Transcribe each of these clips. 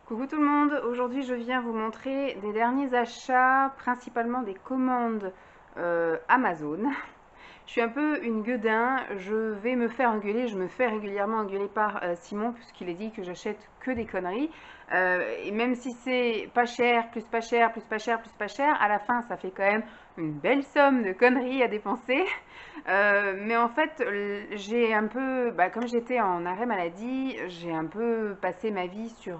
Coucou tout le monde, aujourd'hui je viens vous montrer des derniers achats, principalement des commandes Amazon. Je suis un peu une gueudin, je vais me faire engueuler, je me fais régulièrement engueuler par Simon puisqu'il a dit que j'achète que des conneries. Et même si c'est pas cher, plus pas cher, plus pas cher, plus pas cher, à la fin ça fait quand même une belle somme de conneries à dépenser. Mais en fait, j'ai un peu, comme j'étais en arrêt maladie, j'ai un peu passé ma vie sur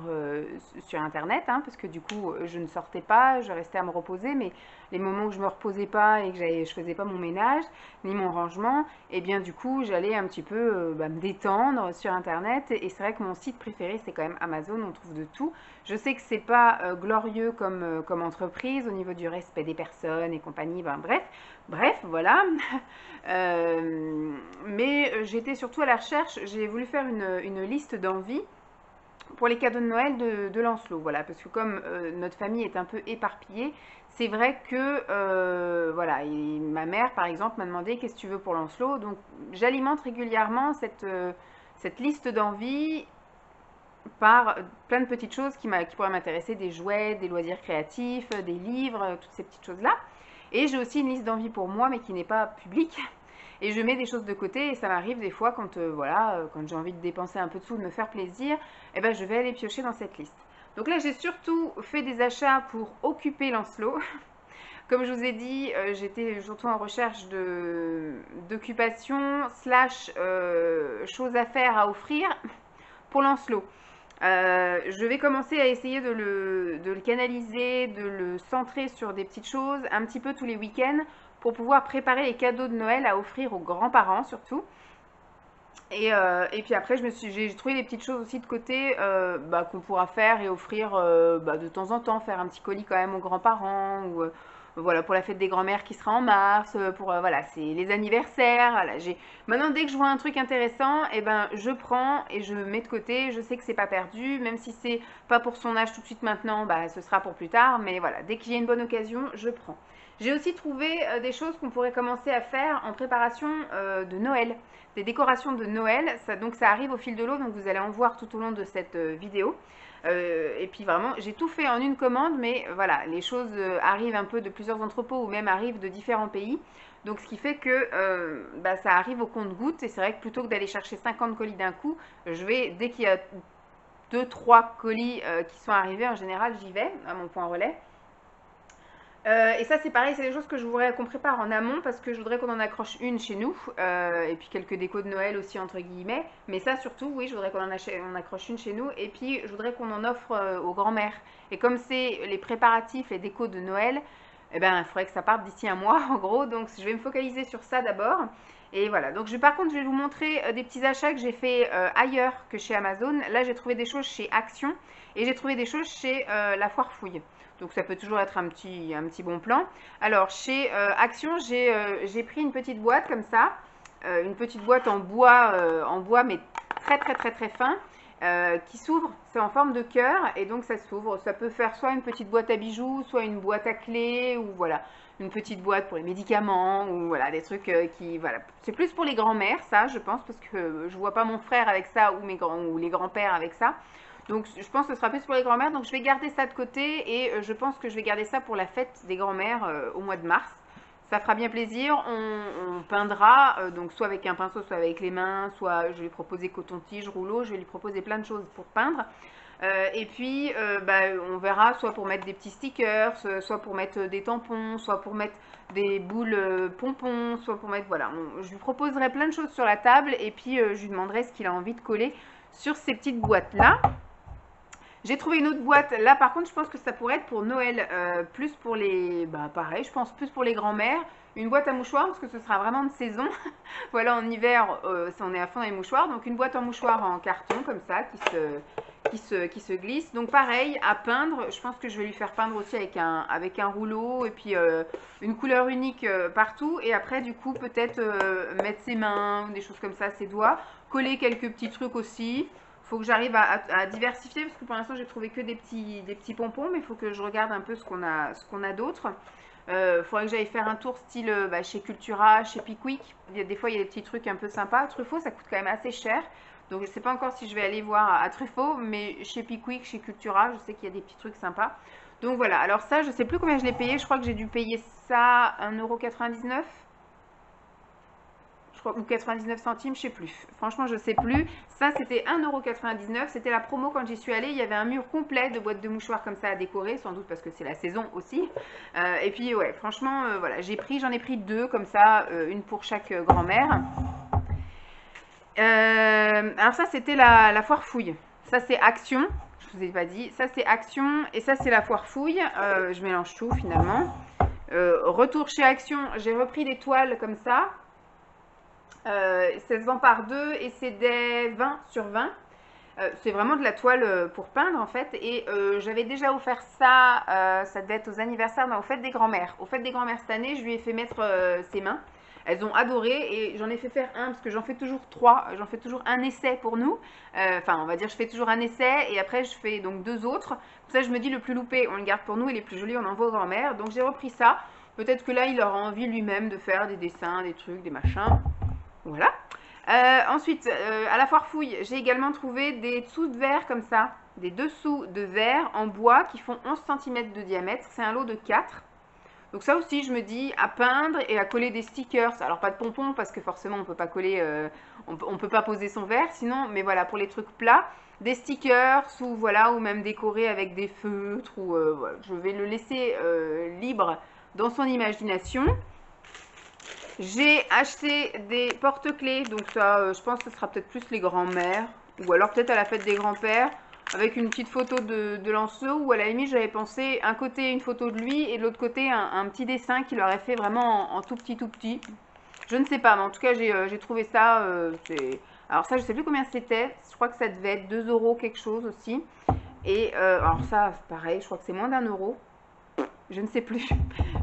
Internet, hein, parce que du coup, je ne sortais pas, je restais à me reposer, mais les moments où je me reposais pas et que je faisais pas mon ménage, ni mon rangement, et bien du coup, j'allais un petit peu me détendre sur Internet. Et c'est vrai que mon site préféré, c'est quand même Amazon, on trouve de tout. Je sais que c'est pas glorieux comme entreprise au niveau du respect des personnes et compagnie, bref, voilà. Mais j'étais surtout à la recherche, j'ai voulu faire une liste d'envies pour les cadeaux de Noël de Lancelot, voilà, parce que comme notre famille est un peu éparpillée, c'est vrai que voilà, ma mère par exemple m'a demandé qu'est-ce que tu veux pour Lancelot, donc j'alimente régulièrement cette liste d'envies par plein de petites choses qui pourraient m'intéresser, des jouets, des loisirs créatifs, des livres, toutes ces petites choses-là. Et j'ai aussi une liste d'envies pour moi, mais qui n'est pas publique. Et je mets des choses de côté et ça m'arrive des fois quand, quand j'ai envie de dépenser un peu de sous, de me faire plaisir, eh ben, je vais aller piocher dans cette liste. Donc là, j'ai surtout fait des achats pour occuper Lancelot. Comme je vous ai dit, j'étais surtout en recherche d'occupation slash choses à faire, à offrir pour Lancelot. Je vais commencer à essayer de le canaliser, de le centrer sur des petites choses un petit peu tous les week-ends pour pouvoir préparer les cadeaux de Noël à offrir aux grands-parents surtout. Et puis après, j'ai trouvé des petites choses aussi de côté qu'on pourra faire et offrir de temps en temps, faire un petit colis quand même aux grands-parents ou voilà, pour la fête des grands-mères qui sera en mars, pour voilà, c'est les anniversaires. Voilà, maintenant dès que je vois un truc intéressant, et ben je prends et je mets de côté. Je sais que c'est pas perdu, même si c'est pas pour son âge tout de suite maintenant, ce sera pour plus tard. Mais voilà, dès qu'il y a une bonne occasion, je prends. J'ai aussi trouvé des choses qu'on pourrait commencer à faire en préparation de Noël, des décorations de Noël. Donc ça arrive au fil de l'eau, donc vous allez en voir tout au long de cette vidéo. Et puis vraiment, j'ai tout fait en une commande, mais voilà, les choses arrivent un peu de plusieurs entrepôts ou même arrivent de différents pays. Donc ce qui fait que ça arrive au compte-gouttes. Et c'est vrai que plutôt que d'aller chercher 50 colis d'un coup, dès qu'il y a 2-3 colis qui sont arrivés, en général, j'y vais à mon point relais. Et ça c'est pareil, c'est des choses que je voudrais qu'on prépare en amont parce que je voudrais qu'on en accroche une chez nous et puis quelques décos de Noël aussi entre guillemets, mais ça surtout oui je voudrais qu'on en accroche une chez nous et puis je voudrais qu'on en offre aux grands-mères. Et comme c'est les préparatifs, les décos de Noël, eh ben il faudrait que ça parte d'ici un mois en gros, donc je vais me focaliser sur ça d'abord. Et voilà, donc par contre je vais vous montrer des petits achats que j'ai fait ailleurs que chez Amazon. Là j'ai trouvé des choses chez Action et j'ai trouvé des choses chez La Foire Fouille. Donc ça peut toujours être un petit bon plan. Alors chez Action, j'ai pris une petite boîte comme ça, une petite boîte en bois mais très fin, qui s'ouvre. C'est en forme de cœur et donc ça s'ouvre. Ça peut faire soit une petite boîte à bijoux, soit une boîte à clés ou voilà, une petite boîte pour les médicaments ou voilà des trucs voilà. C'est plus pour les grands-mères ça, je pense, parce que je vois pas mon frère avec ça ou les grands-pères avec ça. Donc je pense que ce sera plus pour les grands-mères. Donc je vais garder ça de côté et je pense que je vais garder ça pour la fête des grands-mères au mois de mars. Ça fera bien plaisir. On peindra, donc soit avec un pinceau, soit avec les mains, soit je vais lui proposer coton-tige, rouleau. Je vais lui proposer plein de choses pour peindre. Et puis on verra soit pour mettre des petits stickers, soit pour mettre des tampons, soit pour mettre des boules pompons, soit pour mettre voilà. Je lui proposerai plein de choses sur la table et puis je lui demanderai ce qu'il a envie de coller sur ces petites boîtes là. J'ai trouvé une autre boîte. Là, par contre, je pense que ça pourrait être pour Noël. Plus pour les... pareil, je pense plus pour les grands-mères. Une boîte à mouchoirs, parce que ce sera vraiment de saison. Voilà, en hiver, on est à fond dans les mouchoirs. Donc, une boîte en mouchoirs en carton, comme ça, qui se glisse. Donc, pareil, à peindre. Je pense que je vais lui faire peindre aussi avec un rouleau. Et puis, une couleur unique partout. Et après, du coup, peut-être mettre ses mains, des choses comme ça, ses doigts. Coller quelques petits trucs aussi. Faut que j'arrive à diversifier parce que pour l'instant j'ai trouvé que des petits pompons, mais il faut que je regarde un peu ce qu'on a d'autre. Faudrait que j'aille faire un tour style chez Cultura, chez Pickwick. Des fois il y a des petits trucs un peu sympas. Truffaut ça coûte quand même assez cher. Donc je ne sais pas encore si je vais aller voir à Truffaut, mais chez Pickwick, chez Cultura, je sais qu'il y a des petits trucs sympas. Donc voilà, alors ça, je ne sais plus combien je l'ai payé. Je crois que j'ai dû payer ça 1,99 €. Je crois, ou 99 centimes, je sais plus. Franchement, je sais plus. Ça, c'était 1,99 €. C'était la promo quand j'y suis allée. Il y avait un mur complet de boîtes de mouchoirs comme ça à décorer, sans doute parce que c'est la saison aussi. Et puis, ouais, franchement, voilà, j'en ai pris deux comme ça, une pour chaque grand-mère. Alors ça, c'était la foire fouille. Ça, c'est Action. Je vous ai pas dit. Ça, c'est Action. Et ça, c'est la foire fouille. Je mélange tout finalement. Retour chez Action. J'ai repris des toiles comme ça. Ça se vend par deux et c'est des 20 sur 20. C'est vraiment de la toile pour peindre en fait. Et j'avais déjà offert ça, ça devait être aux anniversaires, non, aux fêtes des grands-mères. Aux fêtes des grands-mères cette année, je lui ai fait mettre ses mains. Elles ont adoré et j'en ai fait faire un parce que j'en fais toujours trois. J'en fais toujours un essai pour nous. Enfin, on va dire, je fais toujours un essai et après je fais donc deux autres. Comme ça, je me dis le plus loupé, on le garde pour nous et les plus jolis, on envoie aux grand-mères. Donc j'ai repris ça. Peut-être que là, il aura envie lui-même de faire des dessins, des trucs, des machins. Voilà. Ensuite, à la foire fouille, j'ai également trouvé des dessous de verre comme ça. Des dessous de verre en bois qui font 11 cm de diamètre. C'est un lot de 4. Donc ça aussi, je me dis, à peindre et à coller des stickers. Alors pas de pompons parce que forcément, on peut pas coller, on peut pas poser son verre sinon. Mais voilà, pour les trucs plats, des stickers ou voilà, ou même décorer avec des feutres. Ou voilà, je vais le laisser libre dans son imagination. J'ai acheté des porte-clés, donc ça, je pense que ce sera peut-être plus les grands-mères, ou alors peut-être à la fête des grands-pères, avec une petite photo de Lancelot, ou à la limite j'avais pensé un côté une photo de lui, et de l'autre côté un petit dessin qu'il aurait fait vraiment en tout petit. Je ne sais pas, mais en tout cas j'ai trouvé ça, alors ça je sais plus combien c'était, je crois que ça devait être 2 € quelque chose aussi, et alors ça pareil, je crois que c'est moins d'1 €. Je ne sais plus.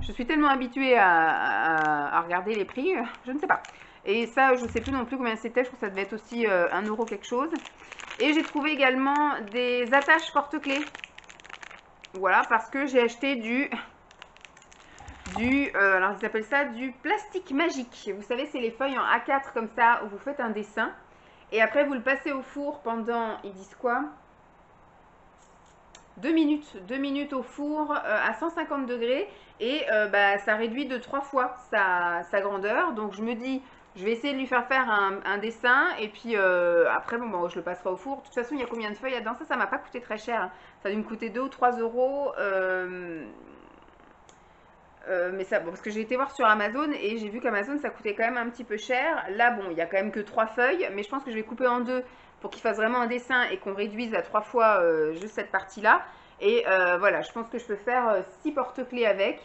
Je suis tellement habituée à regarder les prix, je ne sais pas. Et ça, je ne sais plus non plus combien c'était. Je crois que ça devait être aussi 1 € quelque chose. Et j'ai trouvé également des attaches porte-clés. Voilà, parce que j'ai acheté alors ils appellent ça du plastique magique. Vous savez, c'est les feuilles en A4 comme ça, où vous faites un dessin. Et après, vous le passez au four pendant, ils disent quoi ? 2 minutes au four à 150 degrés et bah, ça réduit de 3 fois sa grandeur. Donc je me dis, je vais essayer de lui faire un dessin et puis après, bon, je le passerai au four. De toute façon, il y a combien de feuilles là-dedans? Ça m'a pas coûté très cher. Ça a dû me coûter 2 ou 3 €. Mais ça, bon, parce que j'ai été voir sur Amazon et j'ai vu qu'Amazon ça coûtait quand même un petit peu cher. Là, bon, il y a quand même que 3 feuilles, mais je pense que je vais couper en deux pour qu'il fasse vraiment un dessin et qu'on réduise à 3 fois juste cette partie-là. Et voilà, je pense que je peux faire 6 porte-clés avec.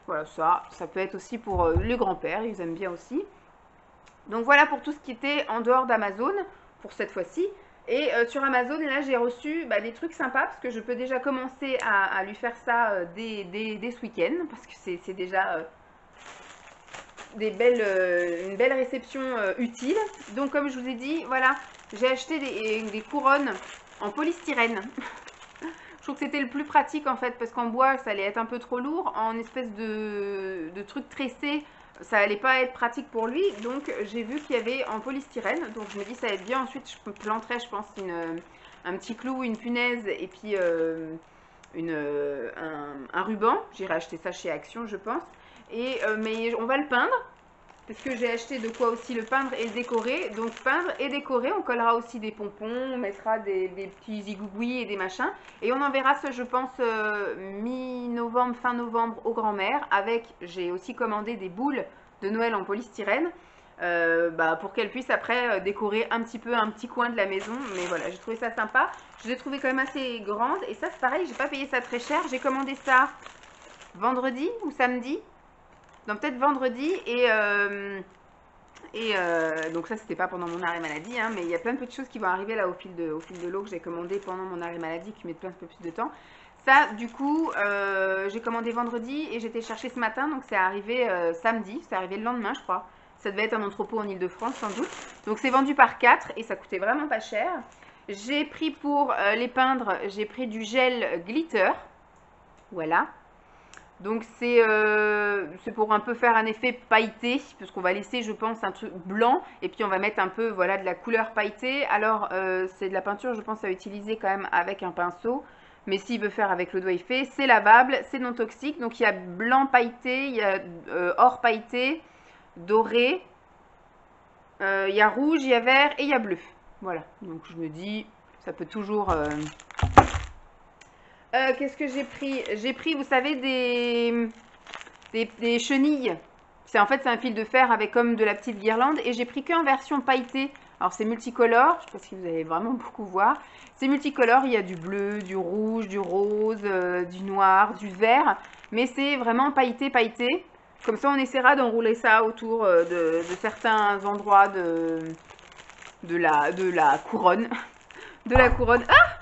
Voilà, ça peut être aussi pour les grands-pères, ils aiment bien aussi. Donc voilà pour tout ce qui était en dehors d'Amazon pour cette fois-ci. Et sur Amazon, là, j'ai reçu des trucs sympas parce que je peux déjà commencer à lui faire ça dès ce week-end parce que c'est déjà une belle réception utile. Donc, comme je vous ai dit, voilà, j'ai acheté des couronnes en polystyrène. Je trouve que c'était le plus pratique en fait parce qu'en bois, ça allait être un peu trop lourd. En espèce de truc tressé, ça allait pas être pratique pour lui, donc j'ai vu qu'il y avait en polystyrène, donc je me dis ça va être bien. Ensuite je planterai, je pense, un petit clou, une punaise et puis un ruban. J'irai acheter ça chez Action, je pense. Et mais on va le peindre parce que j'ai acheté de quoi aussi le peindre et le décorer. Donc peindre et décorer, on collera aussi des pompons, on mettra des petits zigougouis et des machins. Et on enverra ça, je pense, mi-novembre, fin novembre aux grand-mères. Avec, j'ai aussi commandé des boules de Noël en polystyrène pour qu'elles puissent après décorer un petit peu un petit coin de la maison. Mais voilà, j'ai trouvé ça sympa. Je l'ai trouvé quand même assez grande. Et ça, c'est pareil, j'ai pas payé ça très cher. J'ai commandé ça vendredi ou samedi. Donc peut-être vendredi donc ça c'était pas pendant mon arrêt maladie mais il y a plein de petites choses qui vont arriver là au fil de l'eau que j'ai commandé pendant mon arrêt maladie qui mettent plein de peu plus de temps. Ça du coup j'ai commandé vendredi et j'étais chercher ce matin, donc c'est arrivé samedi, c'est arrivé le lendemain je crois. Ça devait être un entrepôt en Ile-de-France sans doute. Donc c'est vendu par 4 et ça coûtait vraiment pas cher. J'ai pris pour les peindre, j'ai pris du gel glitter. Voilà. Donc c'est pour un peu faire un effet pailleté, parce qu'on va laisser, je pense, un truc blanc, et puis on va mettre un peu, voilà, de la couleur pailletée. Alors, c'est de la peinture, je pense, à utiliser quand même avec un pinceau. Mais s'il veut faire avec le doigt, il fait. C'est lavable, c'est non toxique. Donc, il y a blanc pailleté, il y a or pailleté, doré, il y a rouge, il y a vert et il y a bleu. Voilà, donc je me dis, ça peut toujours... qu'est-ce que j'ai pris? J'ai pris, vous savez, des chenilles. En fait, c'est un fil de fer avec comme de la petite guirlande. Et j'ai pris qu'en version pailletée. Alors, c'est multicolore. Je ne sais pas si vous allez vraiment beaucoup voir. C'est multicolore. Il y a du bleu, du rouge, du rose, du noir, du vert. Mais c'est vraiment pailleté, pailleté. Comme ça, on essaiera d'enrouler ça autour de certains endroits de la couronne. De la couronne. Ah!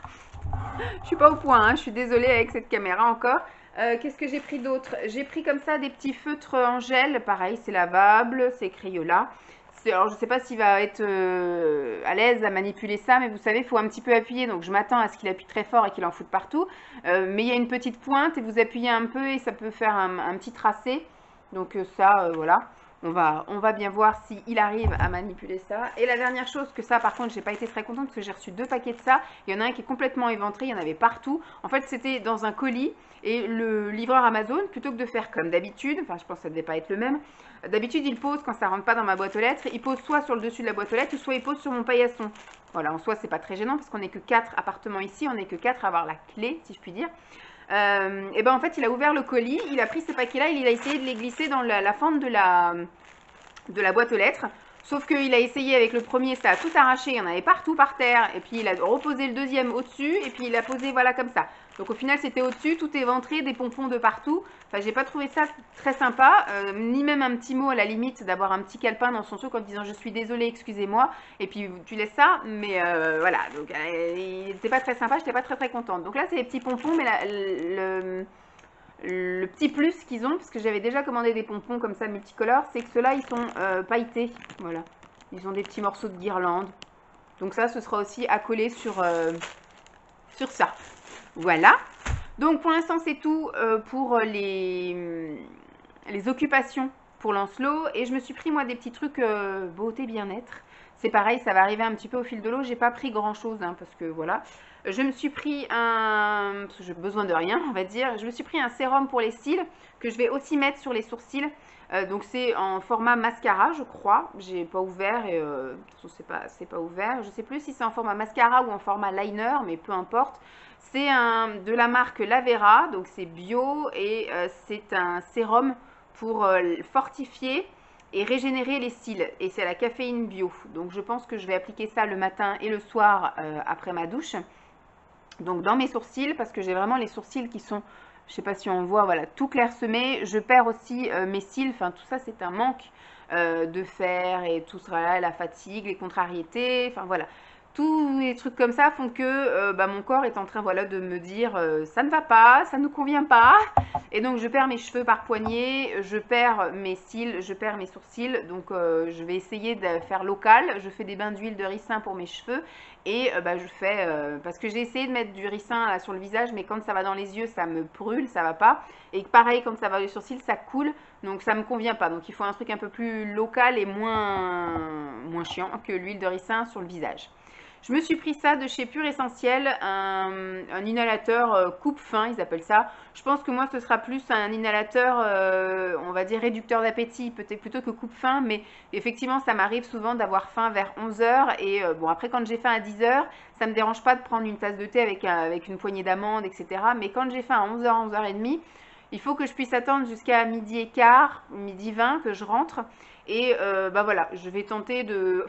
Je suis pas au point, hein. Je suis désolée avec cette caméra encore. Qu'est-ce que j'ai pris d'autre? J'ai pris comme ça des petits feutres en gel. Pareil, c'est lavable, c'est Crayola. Alors, je ne sais pas s'il va être à l'aise à manipuler ça, mais vous savez, il faut un petit peu appuyer. Donc, je m'attends à ce qu'il appuie très fort et qu'il en foute partout. Mais il y a une petite pointe et vous appuyez un peu et ça peut faire un petit tracé. Donc, ça, voilà. On va bien voir s'il arrive à manipuler ça. Et la dernière chose, que ça par contre, j'ai pas été très contente parce que j'ai reçu 2 paquets de ça. Il y en a un qui est complètement éventré, il y en avait partout. En fait, c'était dans un colis et le livreur Amazon, plutôt que de faire comme d'habitude, enfin je pense que ça ne devait pas être le même, d'habitude il pose quand ça rentre pas dans ma boîte aux lettres, il pose soit sur le dessus de la boîte aux lettres ou soit il pose sur mon paillasson. Voilà, en soi c'est pas très gênant parce qu'on n'est que 4 appartements ici, on n'est que 4 à avoir la clé si je puis dire. Et ben en fait il a ouvert le colis, il a pris ces paquets là, il a essayé de les glisser dans la fente de la boîte aux lettres. Sauf qu'il a essayé avec le premier, ça a tout arraché, il y en avait partout par terre. Et puis il a reposé le deuxième au-dessus et puis il a posé voilà comme ça. Donc au final c'était au-dessus, tout éventré, des pompons de partout. Enfin j'ai pas trouvé ça très sympa, ni même un petit mot à la limite d'avoir un petit calepin dans son truc en disant je suis désolée, excusez-moi. Et puis tu laisses ça, mais voilà. Donc il n'était pas très sympa, j'étais pas très contente. Donc là c'est les petits pompons, mais le petit plus qu'ils ont, parce que j'avais déjà commandé des pompons comme ça multicolores, c'est que ceux-là ils sont pailletés. Voilà. Ils ont des petits morceaux de guirlande. Donc ça, ce sera aussi à coller sur ça. Voilà. Donc pour l'instant, c'est tout pour les occupations pour Lancelot. Et je me suis pris moi des petits trucs beauté bien-être. C'est pareil, ça va arriver un petit peu au fil de l'eau. J'ai pas pris grand-chose hein, parce que voilà. Je me suis pris parce que j'ai besoin de rien, on va dire. Je me suis pris un sérum pour les cils que je vais aussi mettre sur les sourcils. Donc c'est en format mascara, je crois. J'ai pas ouvert et c'est pas ouvert. Je sais plus si c'est en format mascara ou en format liner, mais peu importe. C'est de la marque Lavera, donc c'est bio et c'est un sérum pour fortifier et régénérer les cils. Et c'est à la caféine bio. Donc je pense que je vais appliquer ça le matin et le soir après ma douche. Donc dans mes sourcils, parce que j'ai vraiment les sourcils qui sont, je sais pas si on voit, voilà, tout clairsemé. Je perds aussi mes cils, enfin tout ça c'est un manque de fer et tout ça, la fatigue, les contrariétés, enfin voilà. Tous les trucs comme ça font que mon corps est en train voilà, de me dire ça ne va pas, ça ne nous convient pas. Et donc je perds mes cheveux par poignée, je perds mes cils, je perds mes sourcils. Donc je vais essayer de faire local. Je fais des bains d'huile de ricin pour mes cheveux. Et je fais, parce que j'ai essayé de mettre du ricin là, sur le visage, mais quand ça va dans les yeux, ça me brûle, ça va pas. Et pareil, quand ça va les sourcils, ça coule. Donc ça me convient pas. Donc il faut un truc un peu plus local et moins chiant que l'huile de ricin sur le visage. Je me suis pris ça de chez Pure Essentiel, un inhalateur coupe-faim, ils appellent ça. Je pense que moi, ce sera plus un inhalateur, on va dire, réducteur d'appétit, peut-être plutôt que coupe-faim. Mais effectivement, ça m'arrive souvent d'avoir faim vers 11 h. Et bon, après, quand j'ai faim à 10 h, ça ne me dérange pas de prendre une tasse de thé avec une poignée d'amandes, etc. Mais quand j'ai faim à 11 h, 11 h 30, il faut que je puisse attendre jusqu'à midi et quart, midi 20, que je rentre. Et voilà, je vais tenter de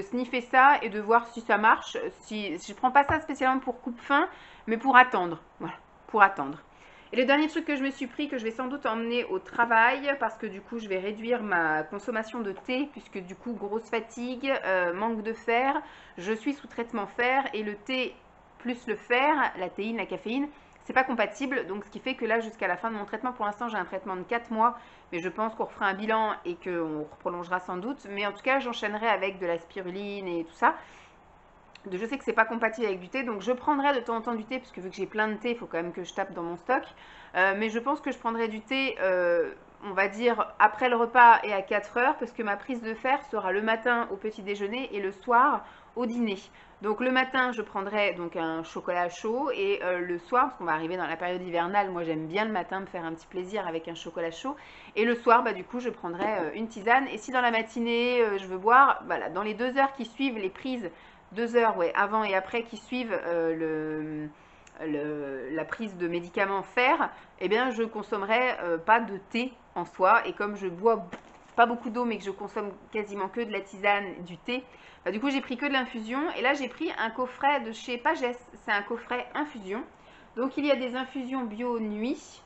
sniffer ça et de voir si ça marche. Si je prends pas ça spécialement pour coupe-faim, mais pour attendre. Voilà, pour attendre. Et le dernier truc que je me suis pris, que je vais sans doute emmener au travail, parce que du coup je vais réduire ma consommation de thé, puisque du coup grosse fatigue, manque de fer, je suis sous traitement fer, et le thé plus le fer, la théine, la caféine, c'est pas compatible. Donc ce qui fait que là jusqu'à la fin de mon traitement, pour l'instant j'ai un traitement de 4 mois, mais je pense qu'on refera un bilan et qu'on prolongera sans doute. Mais en tout cas j'enchaînerai avec de la spiruline et tout ça. Je sais que c'est pas compatible avec du thé, donc je prendrai de temps en temps du thé, parce que vu que j'ai plein de thé, il faut quand même que je tape dans mon stock. Mais je pense que je prendrai du thé, on va dire, après le repas et à 4 heures, parce que ma prise de fer sera le matin au petit déjeuner et le soir au dîner. Donc le matin, je prendrai donc un chocolat chaud, et le soir, parce qu'on va arriver dans la période hivernale, moi j'aime bien le matin me faire un petit plaisir avec un chocolat chaud. Et le soir, bah, du coup, je prendrai une tisane. Et si dans la matinée, je veux boire, voilà, dans les 2 heures qui suivent les prises, 2 heures, ouais, avant et après qui suivent la prise de médicaments fer, eh bien je consommerai pas de thé en soi. Et comme je bois pas beaucoup d'eau, mais que je consomme quasiment que de la tisane, du thé, bah, du coup j'ai pris que de l'infusion. Et là j'ai pris un coffret de chez Pagès, c'est un coffret infusion. Donc il y a des infusions bio nuit,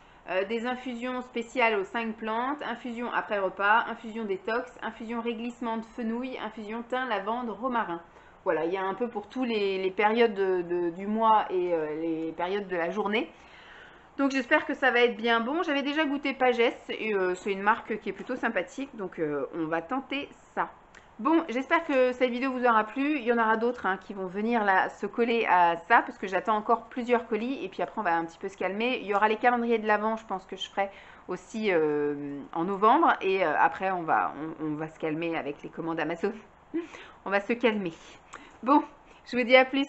des infusions spéciales aux 5 plantes, infusion après repas, infusion détox, infusion réglissement de fenouil, infusion thym, lavande, romarin. Voilà, il y a un peu pour tous les périodes du mois et les périodes de la journée. Donc j'espère que ça va être bien bon. J'avais déjà goûté Pagès et c'est une marque qui est plutôt sympathique. Donc on va tenter ça. Bon, j'espère que cette vidéo vous aura plu. Il y en aura d'autres qui vont venir là se coller à ça, parce que j'attends encore plusieurs colis. Et puis après on va un petit peu se calmer. Il y aura les calendriers de l'Avent, je pense que je ferai aussi en novembre. Et après on va se calmer avec les commandes Amazon. On va se calmer. Bon, je vous dis à plus.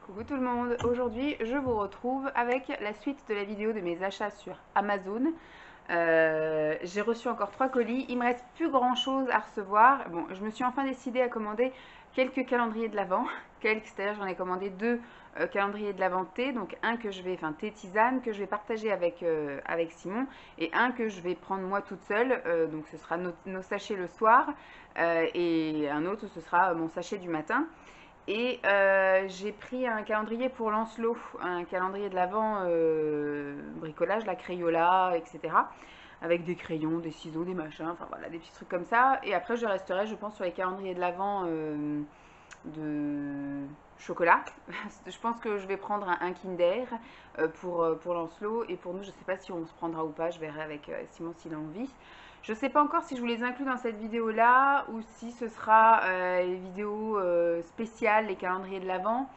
Coucou tout le monde. Aujourd'hui, je vous retrouve avec la suite de la vidéo de mes achats sur Amazon. J'ai reçu encore 3 colis. Il me reste plus grand chose à recevoir. Bon, je me suis enfin décidée à commander quelques calendriers de l'Avent. C'est-à-dire j'en ai commandé 2 calendriers de l'Avent thé. Donc un que je vais, enfin thé tisane, que je vais partager avec Simon. Et un que je vais prendre moi toute seule. Donc ce sera nos sachets le soir. Et un autre, ce sera mon sachet du matin. Et j'ai pris un calendrier pour Lancelot, un calendrier de l'Avent bricolage, la Crayola, etc. Avec des crayons, des ciseaux, des machins, enfin voilà, des petits trucs comme ça. Et après, je resterai, je pense, sur les calendriers de l'Avent de chocolat. Je pense que je vais prendre un Kinder pour Lancelot. Et pour nous, je ne sais pas si on se prendra ou pas, je verrai avec Simon s'il a envie. Je ne sais pas encore si je vous les inclus dans cette vidéo là ou si ce sera les vidéos spéciales, les calendriers de l'Avent.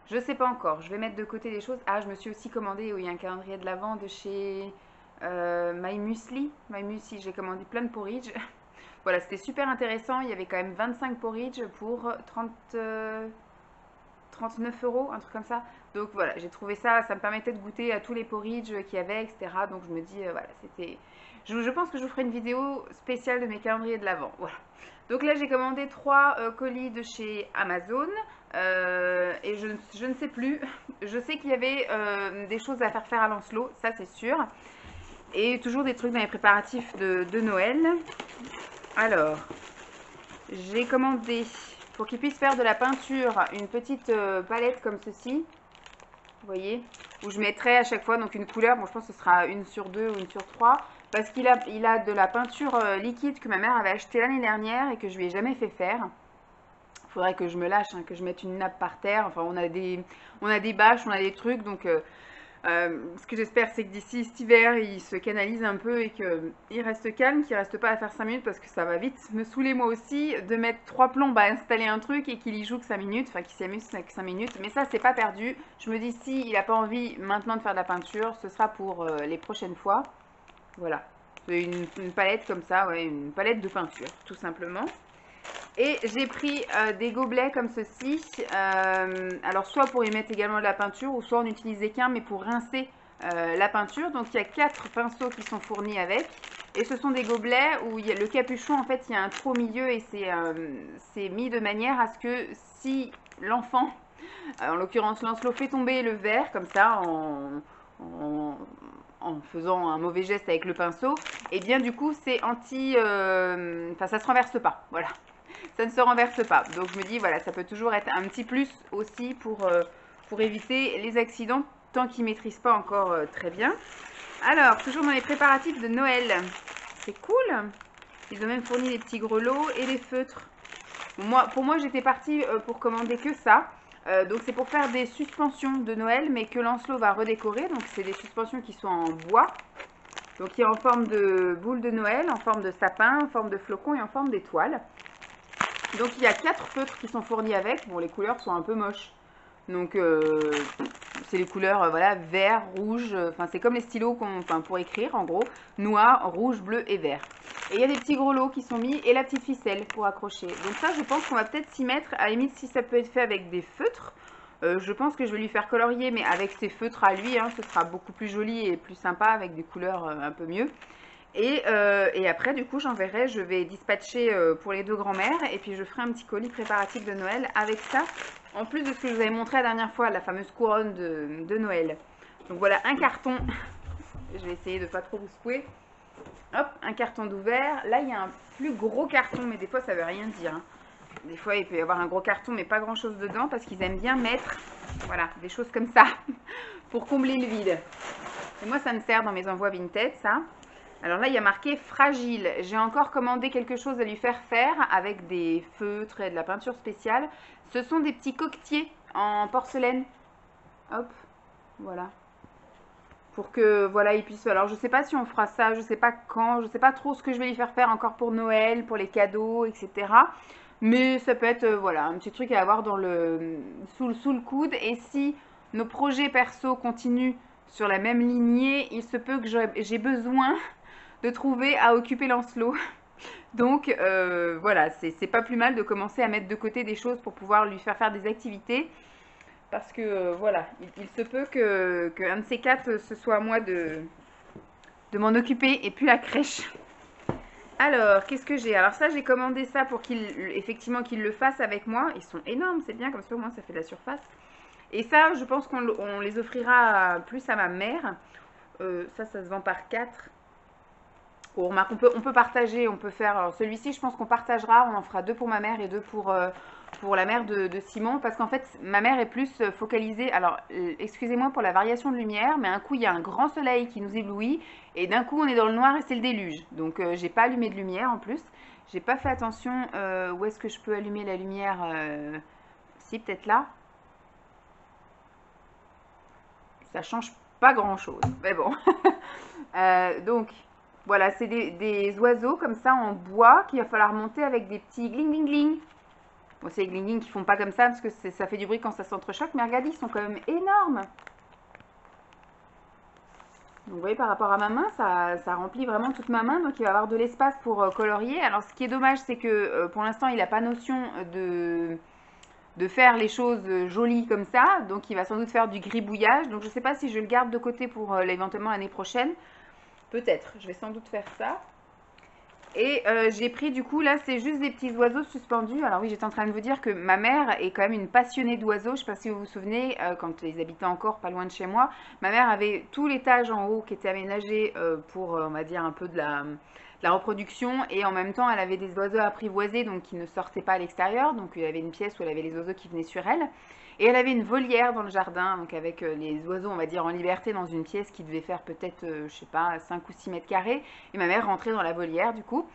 Je ne sais pas encore, je vais mettre de côté des choses. Ah, je me suis aussi commandé, oui, un calendrier de l'Avent de chez My Muesli. My Muesli, j'ai commandé plein de porridge. Voilà, c'était super intéressant, il y avait quand même 25 porridge pour 39 €, un truc comme ça. Donc voilà, j'ai trouvé ça, ça me permettait de goûter à tous les porridge qu'il y avait, etc. Donc je me dis, voilà, c'était... Je pense que je vous ferai une vidéo spéciale de mes calendriers de l'Avent. Voilà. Donc là, j'ai commandé 3 colis de chez Amazon. Et je ne sais plus. Je sais qu'il y avait des choses à faire à Lancelot, ça c'est sûr. Et toujours des trucs dans les préparatifs de Noël. Alors, j'ai commandé, pour qu'il puisse faire de la peinture, une petite palette comme ceci. Vous voyez, où je mettrai à chaque fois donc une couleur. Bon, je pense que ce sera une sur 2 ou une sur 3. Parce qu'il a de la peinture liquide que ma mère avait acheté l'année dernière et que je lui ai jamais fait faire. Il faudrait que je me lâche, que je mette une nappe par terre. Enfin, on a des bâches, on a des trucs. Donc, ce que j'espère, c'est que d'ici cet hiver, il se canalise un peu et qu'il reste calme, qu'il ne reste pas à faire 5 minutes, parce que ça va vite me saouler moi aussi de mettre 3 plombes à installer un truc et qu'il y joue que 5 minutes, enfin qu'il s'y amuse que 5 minutes. Mais ça, c'est pas perdu. Je me dis, si il n'a pas envie maintenant de faire de la peinture, ce sera pour les prochaines fois. Voilà, c'est une palette comme ça, ouais, une palette de peinture, tout simplement. Et j'ai pris des gobelets comme ceci. Alors, soit pour y mettre également de la peinture, ou soit on n'utilisait qu'un, mais pour rincer la peinture. Donc, il y a 4 pinceaux qui sont fournis avec. Et ce sont des gobelets où il y a le capuchon, en fait, il y a un trou au milieu et c'est mis de manière à ce que si l'enfant, en l'occurrence Lancelot, fait tomber le verre comme ça en faisant un mauvais geste avec le pinceau, et bien du coup c'est enfin ça se renverse pas, voilà, ça ne se renverse pas. Donc je me dis voilà, ça peut toujours être un petit plus aussi pour éviter les accidents tant qu'ils ne maîtrisent pas encore très bien. Alors toujours dans les préparatifs de Noël, c'est cool, ils ont même fourni des petits grelots et des feutres. Pour moi j'étais partie pour commander que ça. Donc c'est pour faire des suspensions de Noël, mais que Lancelot va redécorer. Donc c'est des suspensions qui sont en bois. Donc il est en forme de boule de Noël, en forme de sapin, en forme de flocon et en forme d'étoile. Donc il y a 4 feutres qui sont fournis avec. Bon, les couleurs sont un peu moches. Donc c'est les couleurs voilà, vert, rouge, enfin c'est comme les stylos pour écrire en gros, noir, rouge, bleu et vert. Et il y a des petits gros lots qui sont mis et la petite ficelle pour accrocher. Donc ça je pense qu'on va peut-être s'y mettre, à la limite si ça peut être fait avec des feutres. Je pense que je vais lui faire colorier mais avec ses feutres à lui, hein, ce sera beaucoup plus joli et plus sympa avec des couleurs un peu mieux. Et après, du coup, j'enverrai, je vais dispatcher pour les 2 grands-mères et puis je ferai un petit colis préparatif de Noël avec ça, en plus de ce que je vous avais montré la dernière fois, la fameuse couronne de Noël. Donc voilà, un carton, je vais essayer de ne pas trop vous secouer. Hop, un carton d'ouvert. Là, il y a un plus gros carton, mais des fois, ça ne veut rien dire. Hein. Des fois, il peut y avoir un gros carton, mais pas grand-chose dedans, parce qu'ils aiment bien mettre, voilà, des choses comme ça, pour combler le vide. Et moi, ça me sert dans mes envois Vinted, ça. Alors là, il y a marqué fragile. J'ai encore commandé quelque chose à lui faire avec des feutres et de la peinture spéciale. Ce sont des petits coquetiers en porcelaine. Hop, voilà. Pour que, voilà, il puisse... Alors, je sais pas si on fera ça, je sais pas quand, je sais pas trop ce que je vais lui faire encore pour Noël, pour les cadeaux, etc. Mais ça peut être, voilà, un petit truc à avoir dans sous le coude. Et si nos projets perso continuent sur la même lignée, il se peut que j'ai besoin de trouver à occuper Lancelot. Donc voilà, c'est pas plus mal de commencer à mettre de côté des choses pour pouvoir lui faire des activités. Parce que voilà, il se peut qu'un de ces 4, ce soit à moi de m'en occuper et puis la crèche. Alors, qu'est-ce que j'ai? Alors ça, j'ai commandé ça pour effectivement qu'il le fasse avec moi. Ils sont énormes, c'est bien, comme ça au moins ça fait de la surface. Et ça, je pense qu'on les offrira plus à ma mère. Ça se vend par 4. Bon, remarque, on peut partager, on peut faire... Celui-ci, je pense qu'on partagera. On en fera 2 pour ma mère et 2 pour la mère de Simon. Parce qu'en fait, ma mère est plus focalisée... Alors, excusez-moi pour la variation de lumière, mais un coup, il y a un grand soleil qui nous éblouit. Et d'un coup, on est dans le noir et c'est le déluge. Donc, j'ai pas allumé de lumière en plus. J'ai pas fait attention où est-ce que je peux allumer la lumière. Si, peut-être là. Ça change pas grand-chose. Mais bon. Donc... Voilà, c'est des oiseaux comme ça en bois qu'il va falloir monter avec des petits gling gling gling. Bon, c'est les gling gling qui font pas comme ça parce que ça fait du bruit quand ça s'entrechoque, mais regardez, ils sont quand même énormes. Donc vous voyez, par rapport à ma main, ça remplit vraiment toute ma main, donc il va avoir de l'espace pour colorier. Alors ce qui est dommage, c'est que pour l'instant, il n'a pas notion de faire les choses jolies comme ça, donc il va sans doute faire du gribouillage. Donc je ne sais pas si je le garde de côté pour éventuellement l'année prochaine. Peut-être, je vais sans doute faire ça. Et j'ai pris du coup, là c'est juste des petits oiseaux suspendus. Alors oui, j'étais en train de vous dire que ma mère est quand même une passionnée d'oiseaux. Je ne sais pas si vous vous souvenez, quand ils habitaient encore pas loin de chez moi, ma mère avait tout l'étage en haut qui était aménagé pour, on va dire, un peu de la reproduction. Et en même temps, elle avait des oiseaux apprivoisés, donc qui ne sortaient pas à l'extérieur. Donc il y avait une pièce où elle avait les oiseaux qui venaient sur elle. Et elle avait une volière dans le jardin, donc avec les oiseaux, on va dire, en liberté dans une pièce qui devait faire peut-être, je sais pas, 5 ou 6 mètres carrés. Et ma mère rentrait dans la volière, du coup.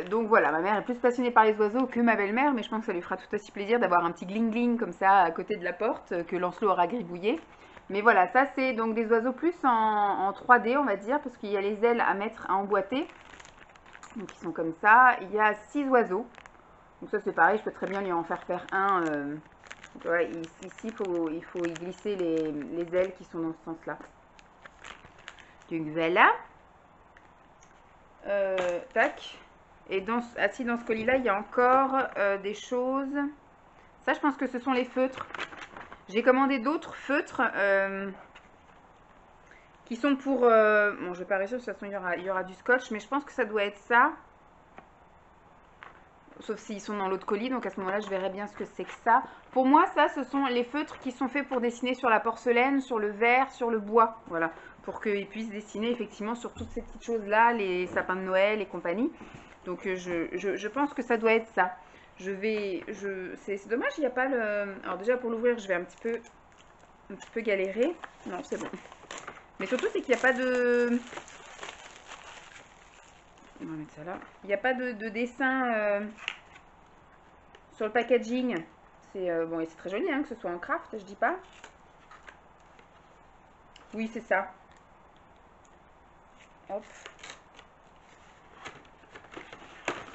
Donc voilà, ma mère est plus passionnée par les oiseaux que ma belle-mère, mais je pense que ça lui fera tout aussi plaisir d'avoir un petit gling-gling comme ça à côté de la porte que Lancelot aura gribouillé. Mais voilà, ça c'est donc des oiseaux plus en 3D, on va dire, parce qu'il y a les ailes à mettre, à emboîter. Donc ils sont comme ça. Il y a 6 oiseaux. Donc ça c'est pareil, je peux très bien lui en faire un... Ouais, ici, il faut y glisser les ailes qui sont dans ce sens-là. Donc voilà. Tac. Et assis dans ce colis-là, il y a encore des choses. Ça, je pense que ce sont les feutres. J'ai commandé d'autres feutres qui sont pour... bon, je vais pas réussir, de toute façon, il y aura du scotch, mais je pense que ça doit être ça. Sauf s'ils sont dans l'autre colis, donc à ce moment-là, je verrai bien ce que c'est que ça. Pour moi, ça, ce sont les feutres qui sont faits pour dessiner sur la porcelaine, sur le verre, sur le bois. Voilà, pour qu'ils puissent dessiner effectivement sur toutes ces petites choses-là, les sapins de Noël et compagnie. Donc, je pense que ça doit être ça. C'est dommage, il n'y a pas le... Alors déjà, pour l'ouvrir, je vais un petit peu galérer. Non, c'est bon. Mais surtout, c'est qu'il n'y a pas de... On va mettre ça là. Il n'y a pas de dessin sur le packaging. C'est bon, et c'est très joli hein, que ce soit en craft, je dis pas. Oui, c'est ça. Hop.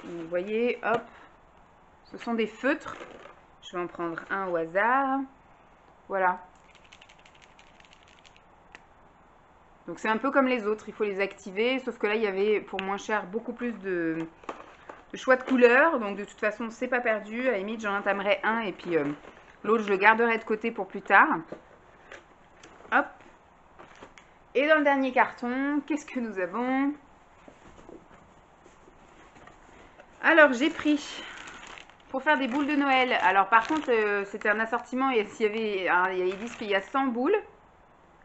Vous voyez, hop. Ce sont des feutres. Je vais en prendre un au hasard. Voilà. Donc c'est un peu comme les autres, il faut les activer. Sauf que là, il y avait pour moins cher beaucoup plus de choix de couleurs. Donc de toute façon, c'est pas perdu. À la limite, j'en entamerai un et puis l'autre, je le garderai de côté pour plus tard. Hop. Et dans le dernier carton, qu'est-ce que nous avons? Alors, j'ai pris pour faire des boules de Noël. Alors, par contre, c'était un assortiment. Ils disent qu'il y a 100 boules.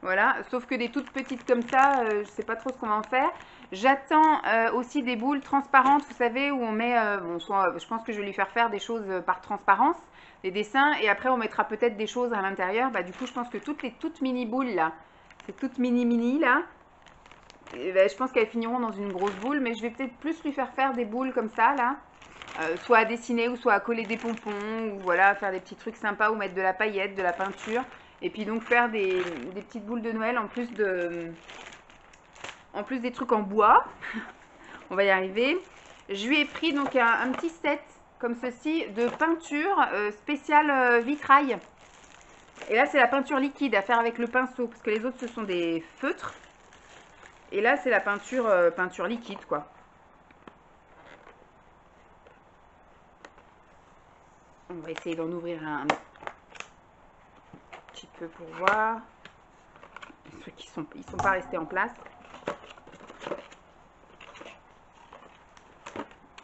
Voilà, sauf que des toutes petites comme ça, je ne sais pas trop ce qu'on va en faire. J'attends aussi des boules transparentes, vous savez, où on met, je pense que je vais lui faire des choses par transparence, des dessins, et après on mettra peut-être des choses à l'intérieur. Bah, du coup, je pense que toutes les toutes mini boules là, ces toutes mini là, bah, je pense qu'elles finiront dans une grosse boule, mais je vais peut-être plus lui faire des boules comme ça là. Soit à dessiner ou soit à coller des pompons, ou voilà, faire des petits trucs sympas, ou mettre de la paillette, de la peinture. Et puis donc faire des petites boules de Noël en plus des trucs en bois. On va y arriver. Je lui ai pris donc un petit set comme ceci de peinture spéciale vitrail. Et là c'est la peinture liquide à faire avec le pinceau, parce que les autres ce sont des feutres. Et là c'est la peinture liquide quoi. On va essayer d'en ouvrir un petit peu pour voir. Les trucs ils sont pas restés en place.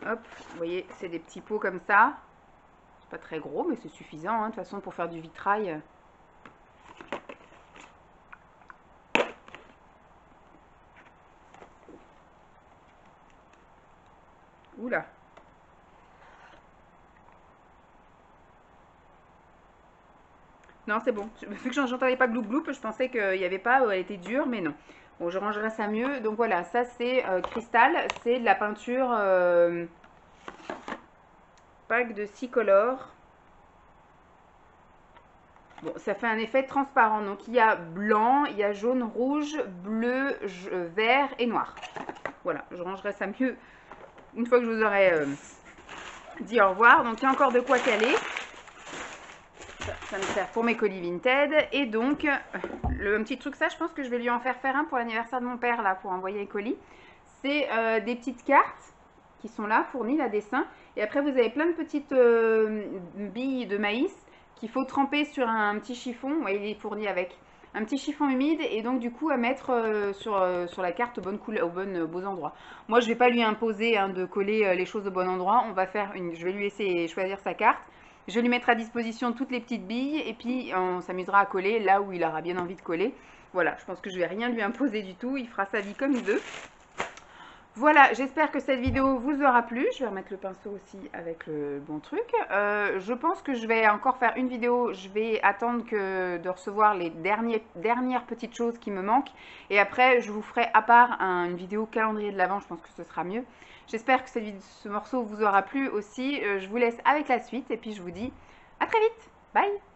Hop, vous voyez, c'est des petits pots comme ça. C'est pas très gros, mais c'est suffisant, hein, de toute façon, pour faire du vitrail. Oula. Non, c'est bon. Vu que j'entendais pas gloup gloup, je pensais qu'il n'y avait pas, elle était dure, mais non. Bon, je rangerai ça mieux. Donc voilà, ça c'est cristal. C'est de la peinture pack de 6 colors. Bon, ça fait un effet transparent. Donc il y a blanc, il y a jaune, rouge, bleu, vert et noir. Voilà, je rangerai ça mieux une fois que je vous aurai dit au revoir. Donc il y a encore de quoi caler. Ça me sert pour mes colis Vinted. Et donc, un petit truc, ça, je pense que je vais lui en faire un pour l'anniversaire de mon père, là, pour envoyer les colis. C'est des petites cartes qui sont là, fournies, à dessin. Et après, vous avez plein de petites billes de maïs qu'il faut tremper sur un petit chiffon. Vous voyez, il est fourni avec un petit chiffon humide. Et donc, du coup, à mettre sur la carte aux beaux endroits. Moi, je ne vais pas lui imposer de coller les choses au bon endroit. Je vais lui laisser choisir sa carte. Je lui mettrai à disposition toutes les petites billes et puis on s'amusera à coller là où il aura bien envie de coller. Voilà, je pense que je vais rien lui imposer du tout. Il fera sa vie comme il veut. Voilà, j'espère que cette vidéo vous aura plu. Je vais remettre le pinceau aussi avec le bon truc. Je pense que je vais encore faire une vidéo. Je vais attendre de recevoir les dernières petites choses qui me manquent. Et après, je vous ferai à part une vidéo calendrier de l'Avent. Je pense que ce sera mieux. J'espère que ce morceau vous aura plu aussi. Je vous laisse avec la suite et puis je vous dis à très vite. Bye!